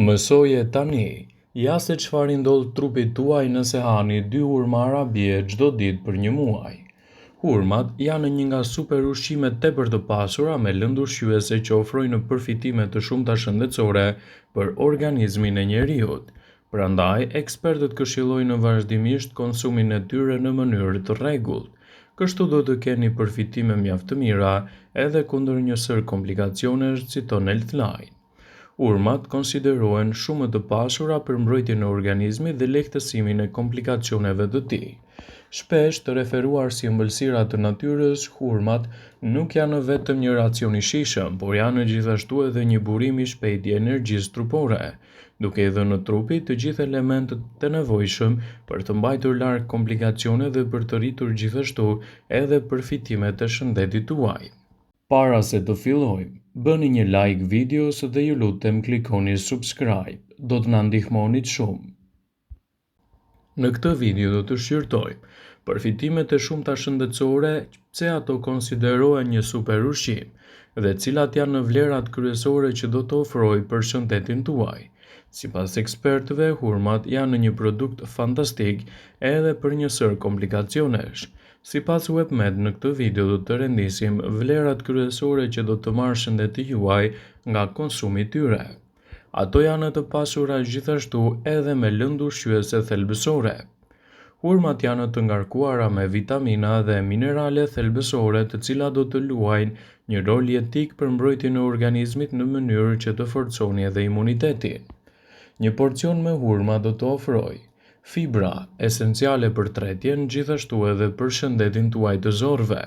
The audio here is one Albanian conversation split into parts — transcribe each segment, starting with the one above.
Mësoje tani, ja se çfarë ndodh trupit tuaj nëse hani 2 hurmara bie çdo ditë për 1 muaj. Hurmat janë një nga super ushqimet tepër të pasura me lëndë ushqyese që ofrojnë përfitime të shumta shëndetësore për organizmin e njeriut. Prandaj, ekspertët këshillojnë vazhdimisht konsumin e tyre në mënyrë të rregullt. Kështu do të keni përfitime mjaft të mira edhe kundër njësër komplikacionesh si tonelt line. Urmat konsiderohen shumë të pasura për mbrojtjen e organizmit dhe lehtësimin e komplikacioneve të tij. Shpesh të referuar si ëmbëlsira të natyrës, hurmat nuk janë vetëm një racion i shijshëm, por janë gjithashtu edhe një burim i shpejtë i energjisë trupore, duke i dhënë trupit të gjithë elementët të nevojshëm për të mbajtur larg komplikacione dhe për të rritur gjithashtu edhe përfitimet e shëndetit tuaj. Para se të fillojmë, bëni një like videos dhe ju lutem klikoni subscribe, do të na ndihmonit shumë. Në këtë video do të shqyrtojmë përfitimet e shumta shëndetësore, pse ato konsiderohen një super ushqim dhe cilat janë vlerat kryesore që do të ofrojë për shëndetin tuaj. Sipas ekspertëve, hurmat janë një produkt fantastik edhe për njësër komplikacionesh. Sipas WebMed, në këtë video do të rendisim vlerat kryesore që do të marrë shëndeti juaj nga konsumi i tyre. Ato janë të pasura gjithashtu edhe me lëndë ushqyese thelbësore. Hurmat janë të ngarkuara me vitamina dhe minerale thelbësore të cilat do të luajnë një rol jetik për mbrojtjen e organizmit në mënyrë që të forconi edhe imunitetin. Një porcion me hurma do të ofrojë fibra, esenciale për tretjen, gjithashtu edhe për shëndetin tuaj të zorëve.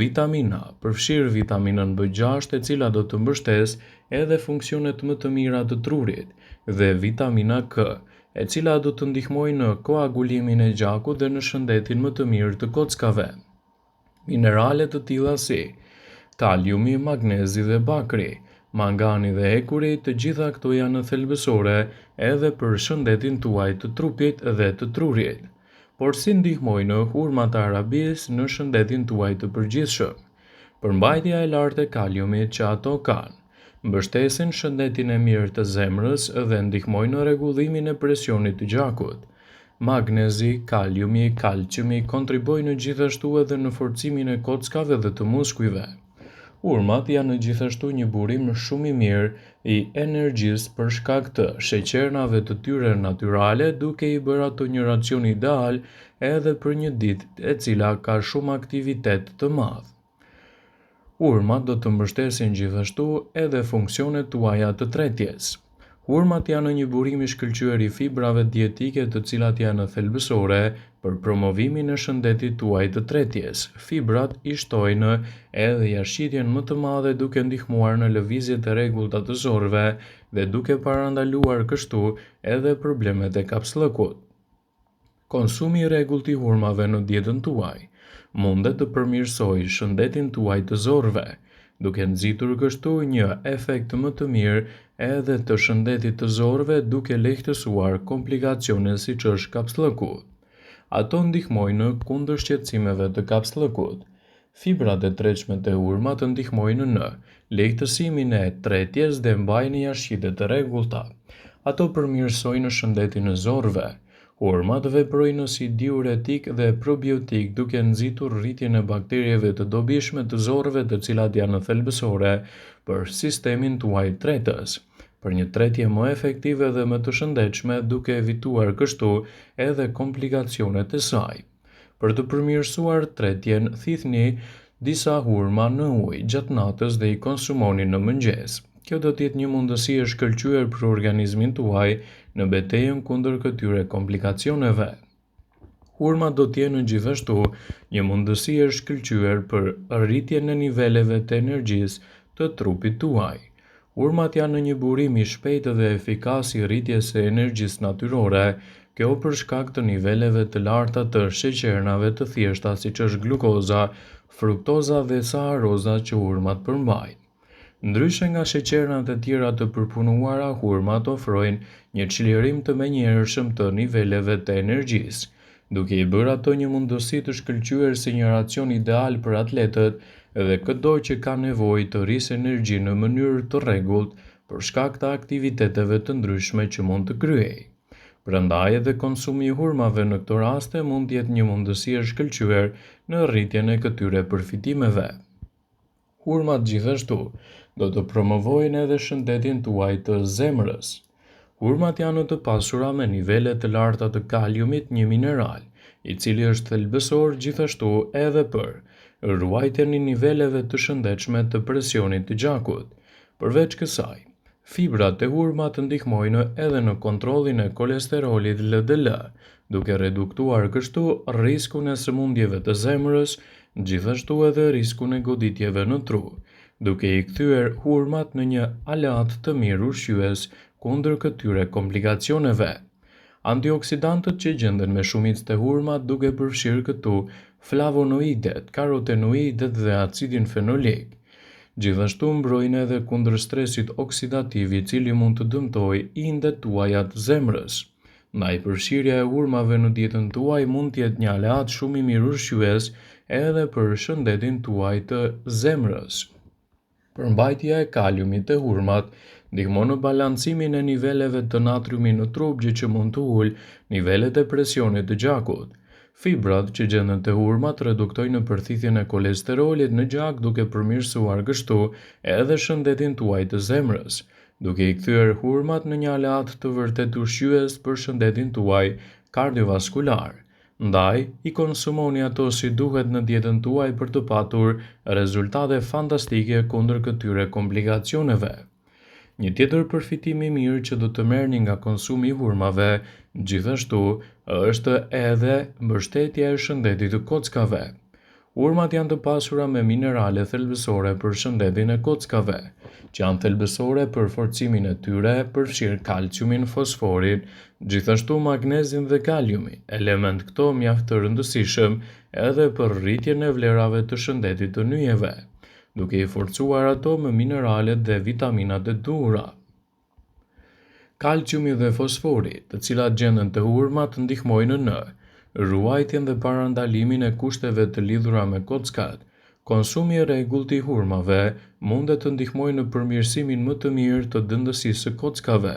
Vitamina, përfshirë vitaminën B6, e cila do të mbështesë edhe funksionet më të mira të trurit, dhe vitamina K, e cila do të ndihmojë në koagulimin e gjakut dhe në shëndetin më të mirë të kockave. Minerale të tilla si kaliumi, magnezi dhe bakri, mangani dhe ekuri, të gjitha këto janë thelbësore edhe për shëndetin tuaj të trupit dhe të trurit. Por si ndihmojnë hurmat e arabisë në shëndetin tuaj të përgjithshëm? Përmbajtja e lartë e kaliumit që ato kanë mbështesin shëndetin e mirë të zemrës dhe ndihmojnë në rregullimin e presionit të gjakut. Magnezi, kaliumi, kalciumi kontribojnë gjithashtu edhe në forcimin e kockave dhe të muskujve. Hurmat janë gjithashtu një burim shumë i mirë i energjisë për shkak të sheqernave të tyre natyrale, duke i bërë ato një racion ideal edhe për një ditë e cila ka shumë aktivitet të madh. Hurmat do të mbështesin gjithashtu edhe funksionet tuaja të tretjes. Hurmat janë një burim i shkëlqyer i fibrave dietike të cilat janë thelbësore për promovimin e shëndetit tuaj të tretjes. Fibrat i shtojnë edhe jashtëqitjen më të madhe duke ndihmuar në lëvizjet e rregullta të zorëve dhe duke parandaluar kështu edhe problemet e kapsllëkut. Konsumi i rregullt i hurmave në dietën tuaj mundet të përmirësojë shëndetin tuaj të zorëve, duke nxitur kështu një efekt më të mirë edhe të shëndetit të zorëve duke lehtësuar komplikacione siç është kapsllëku. Ato ndihmojnë kundër shqetësimeve të kapsllëkut. Fibrat e tretshme të hurmat ndihmojnë në lehtësimin e tretjes dhe mbajnë jashtëqitë të rregullta. Ato përmirësojnë shëndetin e zorëve. Hurmat veprojnë si diuretik dhe probiotik duke nxitur rritjen e bakterieve të dobishme të zorëve të cilat janë thelbësore për sistemin tuaj tretës, për një tretje më efektive dhe më të shëndetshme duke evituar kështu edhe komplikacionet e saj. Për të përmirësuar tretjen, thithni disa hurma në ujë gjatë natës dhe i konsumoni në mëngjes. Kjo do të jetë një mundësi e shkëlqyer për organizmin tuaj në betejën kundër këtyre komplikacioneve. Hurmat do të jenë gjithashtu një mundësi e shkëlqyer për rritjen e niveleve të energjisë të trupit tuaj. Hurmat janë një burim i shpejtë dhe efikas i rritjes së energjisë natyrore, kjo për shkak të niveleve të larta të sheqernave të thjeshta siç është glukoza, fruktoza dhe saharoza që hurmat përmbajnë. Ndryshe nga sheqernat e tjera të përpunuara, hurmat ofrojnë një çlirim të menjëhershëm të niveleve të energjisë, duke i bërë ato një mundësi të shkëlqyer si një racion ideal për atletët dhe çdo që ka nevojë të rrisë energji në mënyrë të rregullt për shkak të aktiviteteve të ndryshme që mund të kryej. Prandaj edhe konsumi i hurmave në këto raste mund të jetë një mundësi e shkëlqyer në rritjen e këtyre përfitimeve. Hurmat gjithashtu do të promovojnë edhe shëndetin tuaj të zemrës. Hurmat janë të pasura me nivele të larta të kaliumit, një mineral, i cili është thelbësor gjithashtu edhe për ruajtjen e niveleve të shëndetshme të presionit të gjakut. Përveç kësaj, fibrat e hurmat ndihmojnë edhe në kontrollin e kolesterolit LDL, duke reduktuar kështu riskun e sëmundjeve të zemrës, gjithashtu edhe riskun e goditjeve në tru, duke i kthyer hurmat në një aleat të mirë ushqyes kundër këtyre komplikacioneve. Antioksidantët që gjenden me shumicë të hurmat duke përfshirë këtu flavonoidet, karotenoidet dhe acidin fenolik. Gjithashtu mbrojnë edhe kundër stresit oksidativ i cili mund të dëmtojë indet tuaja të zemrës. Ndaj përfshirja e hurmave në dietën tuaj mund të jetë një aleat shumë i mirë ushqyes edhe për shëndetin tuaj të zemrës. Përmbajtja e kaliumit te hurmat ndihmon në balancimin e niveleve të natriumit në trup, gjë që mund të ulë nivelet e presionit të gjakut. Fibrat që gjenden te hurmat reduktojnë përthithjen e kolesterolit në gjak duke përmirësuar kështu edhe shëndetin tuaj të zemrës, duke i kthyer hurmat në një aleat të vërtet ushqyes për shëndetin tuaj kardiovaskular. Ndaj, i konsumoni ato si duhet në dietën tuaj për të patur rezultate fantastike kundër këtyre komplikacioneve. Një tjetër përfitim i mirë që do të merrni nga konsumi i hurmave, gjithashtu, është edhe mbështetja e shëndetit të kockave. Hurmat janë të pasura me minerale thelbësore për shëndetin e kockave, që janë thelbësore për forcimin e tyre, përfshirë kalciumin, fosforin, gjithashtu magnezin dhe kaliumin, element këto mjaft të rëndësishëm edhe për rritjen e vlerave të shëndetit të nyjeve, duke i forcuar ato me mineralet dhe vitaminat e duhura. Kalciumi dhe fosfori, të cilat gjenden te hurmat, ndihmojnë në ruajtjen dhe parandalimin e kushteve të lidhura me kockat. Konsumi i rregullt i hurmave mund të ndihmojë në përmirësimin më të mirë të dëndësisë së kockave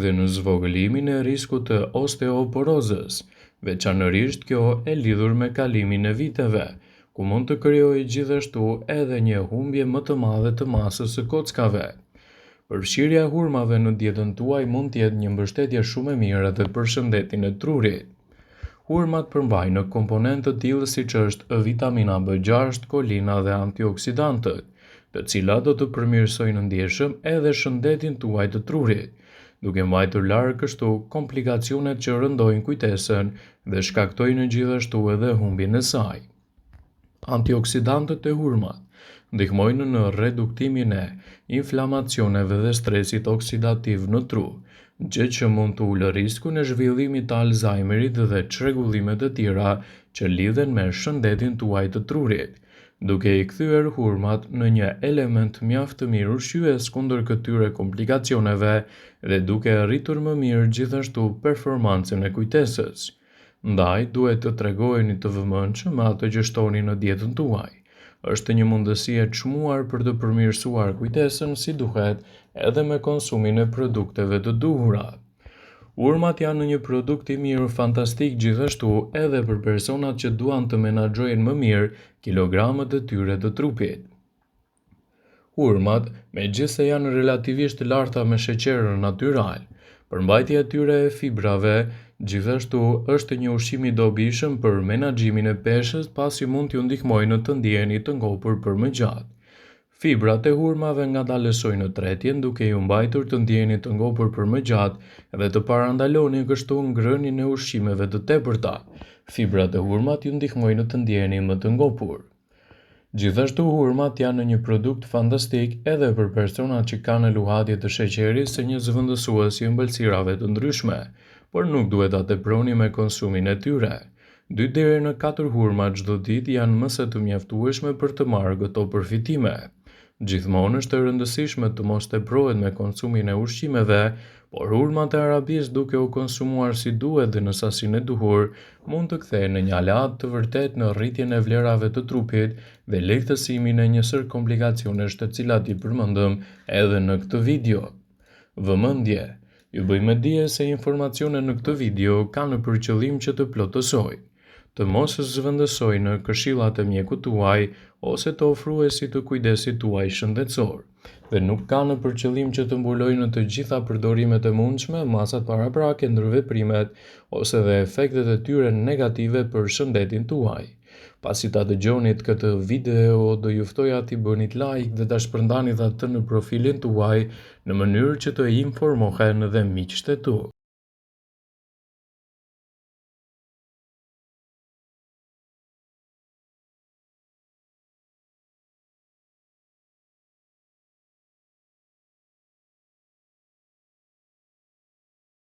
dhe në zvogëlimin e riskut të osteoporozës, veçanërisht kjo e lidhur me kalimin e viteve, ku mund të krijojë gjithashtu edhe një humbje më të madhe të masës së kockave. Përfshirja e hurmave në dietën tuaj mund të jetë një mbështetje shumë e mirë edhe për shëndetin e trurit. Hurmat përmbajnë komponentë të tillë siç është vitamina B6, kolina dhe antioksidantët, të cilat do të përmirësojnë ndjeshëm edhe shëndetin tuaj të trurit, duke mbajtur larg kështu komplikacionet që rëndojnë kujtesën dhe shkaktojnë gjithashtu edhe humbjen e saj. Antioksidantët e hurmat ndihmojnë në reduktimin e inflamacioneve dhe stresit oksidativ në tru, gjë që mund të ulë riskun e zhvillimit të Alzheimerit dhe çrregullime të tjera që lidhen me shëndetin tuaj të trurit, duke i kthyer hurmat në një element mjaft të mirë ushqyes kundër këtyre komplikacioneve dhe duke arritur më mirë gjithashtu performancën e kujtesës. Ndaj, duhet të tregojeni të vëmendshëm me ato që shtoni në dietën tuaj. Është një mundësi e çmuar për të përmirësuar kujtesën si duhet edhe me konsumin e produkteve të duhura. Hurmat janë një produkt i mirë fantastik gjithashtu edhe për personat që duan të menaxhojnë më mirë kilogramët e tyre të trupit. Hurmat, megjithëse janë relativisht të larta me sheqer natyral, përmbajtja e tyre e fibrave gjithashtu është një ushqim i dobishëm për menaxhimin e peshës, pasi mund t'ju ndihmojnë të ndiheni të ngopur për më gjatë. Fibrat e hurmave ngadalësojnë tretjen duke ju mbajtur të ndiheni të ngopur për më gjatë dhe të parandaloni kështu ngrënien e ushqimeve të tepërta. Fibrat e hurmat ju ndihmojnë të ndiheni më të ngopur. Gjithashtu hurmat janë një produkt fantastik edhe për personat që kanë luhatje të sheqerit se një zëvendësues i ëmbëlsirave të ndryshme, por nuk duhet ta teproni me konsumin e tyre. 2 deri në 4 hurma çdo ditë janë më se të mjaftueshme për të marrë këto përfitime. Gjithmonë është e rëndësishme të mos teprohet me konsumin e ushqimeve, por hurmat e Arabisë duke u konsumuar si duhet dhe në sasinë e duhur, mund të kthehen në një aleat të vërtet në rritjen e vlerave të trupit dhe lehtësimin e njësër komplikacionesh të cilat i përmendëm edhe në këtë video. Vëmendje. Ju bëj me dije se informacionet në këtë video kanë për qëllim që të plotësojnë, të mos zëvendësojnë në këshillat e mjekut tuaj ose të ofruesit të kujdesit tuaj shëndetësor, dhe nuk kanë për qëllim që të mbulojnë në të gjitha përdorimet e mundshme masat paraprake ndër veprimet ose dhe efektet e tyre negative për shëndetin tuaj. Pasi ta dëgjonit këtë video, do ju ftoja t'i bënit like dhe ta shpërndanit atë në profilin tuaj në mënyrë që të informohen dhe miqtë e tu.